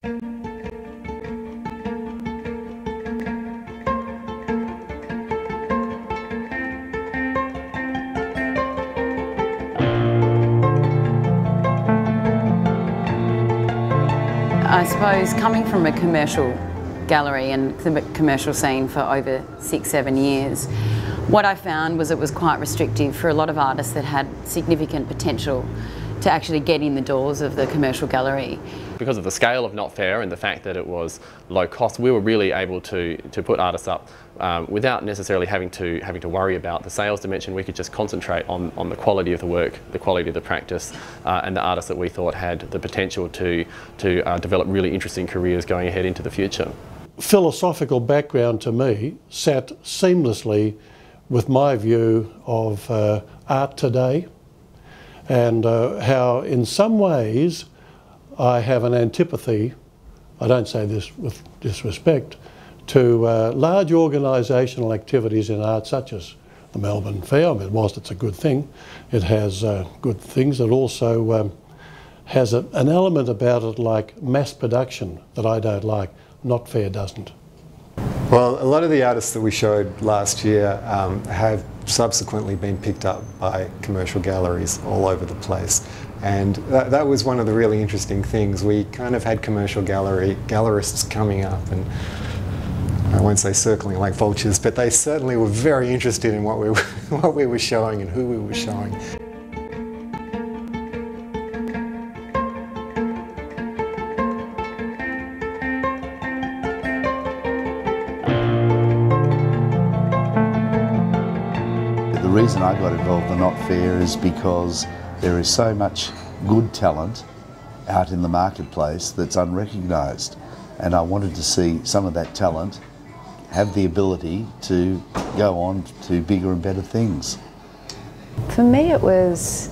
I suppose coming from a commercial gallery and the commercial scene for over 6-7 years, what I found was it was quite restrictive for a lot of artists that had significant potential to actually get in the doors of the commercial gallery. Because of the scale of NotFair and the fact that it was low cost, we were really able to put artists up without necessarily having to worry about the sales dimension. We could just concentrate on the quality of the work, the quality of the practice, and the artists that we thought had the potential to develop really interesting careers going ahead into the future. Philosophical background to me sat seamlessly with my view of art today, and how in some ways I have an antipathy, I don't say this with disrespect, to large organisational activities in art such as the Melbourne Fair. I mean, whilst it's a good thing, it has good things. It also has an element about it like mass production that I don't like. NotFair doesn't. Well, a lot of the artists that we showed last year have subsequently been picked up by commercial galleries all over the place. And that was one of the really interesting things. We kind of had commercial gallerists coming up, and I won't say circling like vultures, but they certainly were very interested in what we were showing and who we were showing. The reason I got involved in NotFair is because there is so much good talent out in the marketplace that's unrecognised, and I wanted to see some of that talent have the ability to go on to bigger and better things. For me it was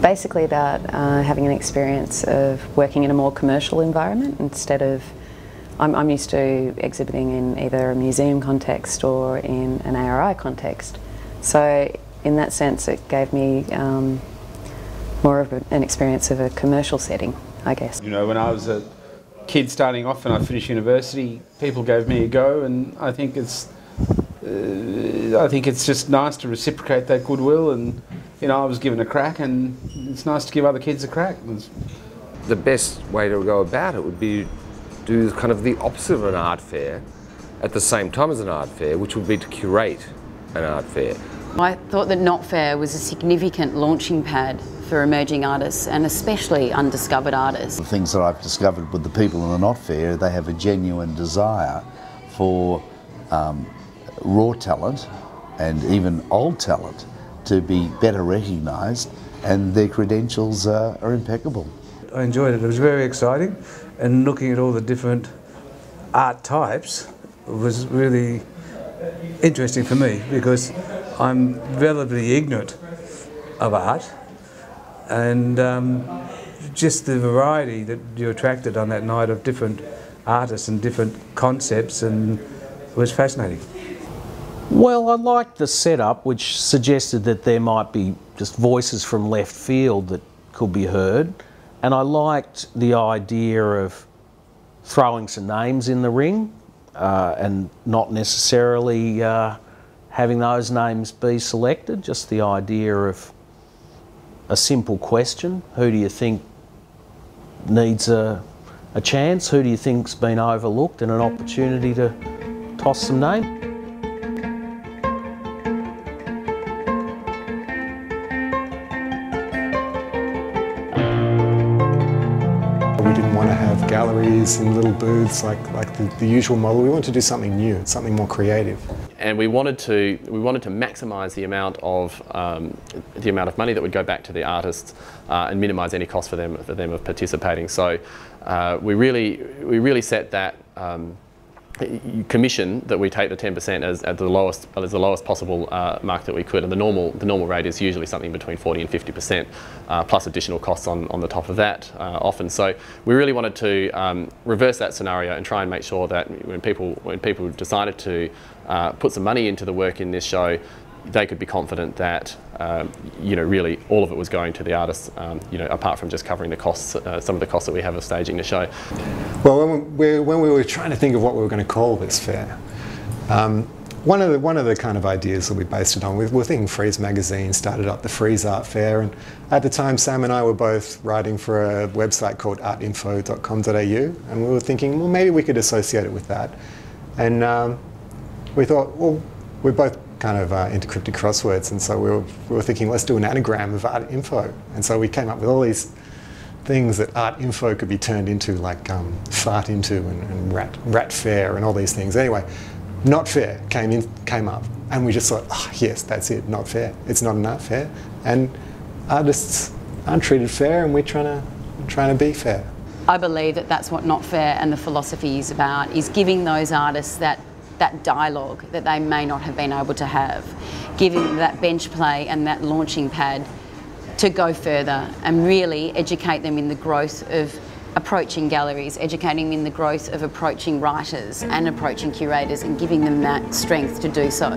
basically about having an experience of working in a more commercial environment instead of I'm used to exhibiting in either a museum context or in an ARI context. So in that sense it gave me more of an experience of a commercial setting, I guess. You know, when I was a kid starting off and I finished university, people gave me a go, and I think it's just nice to reciprocate that goodwill, and you know, I was given a crack, and it's nice to give other kids a crack. The best way to go about it would be do kind of the opposite of an art fair at the same time as an art fair, which would be to curate an art fair. I thought that NotFair was a significant launching pad for emerging artists, and especially undiscovered artists. The things that I've discovered with the people in the NotFair, they have a genuine desire for raw talent and even old talent to be better recognised, and their credentials are impeccable. I enjoyed it. It was very exciting, and looking at all the different art types was really interesting for me, because I'm relatively ignorant of art, and just the variety that you attracted on that night of different artists and different concepts, and it was fascinating. Well, I liked the setup, which suggested that there might be just voices from left field that could be heard, and I liked the idea of throwing some names in the ring and not necessarily having those names be selected, just the idea of a simple question: who do you think needs a chance? Who do you think's been overlooked? And an opportunity to toss some names. We didn't want to have galleries and little booths like the usual model. We wanted to do something new, something more creative. And we wanted to maximise the amount of money that would go back to the artists and minimise any cost for them of participating. So we really set that commission that we take the 10% as the lowest possible mark that we could, and the normal rate is usually something between 40 and 50%, plus additional costs on the top of that often. So we really wanted to reverse that scenario and try and make sure that when people decided to put some money into the work in this show, they could be confident that you know, really all of it was going to the artists, you know, apart from just covering the costs, some of the costs that we have of staging the show. Well, when we were trying to think of what we were going to call this fair, one of the kind of ideas that we based it on, we were thinking Frieze magazine started up the Frieze Art Fair, and at the time Sam and I were both writing for a website called artinfo.com.au, and we were thinking, well, maybe we could associate it with that. And we thought, well, we're both kind of into cryptic crosswords, and so we were thinking, let's do an anagram of art info. And so we came up with all these things that art info could be turned into, like fart into and rat fair and all these things. Anyway, NotFair came up, and we just thought, oh, yes, that's it, NotFair. It's not an art fair, and artists aren't treated fair, and we're trying to be fair. I believe that that's what NotFair and the philosophy is about, is giving those artists that dialogue that they may not have been able to have, giving them that bench play and that launching pad to go further and really educate them in the growth of approaching galleries, educating them in the growth of approaching writers and approaching curators, and giving them that strength to do so.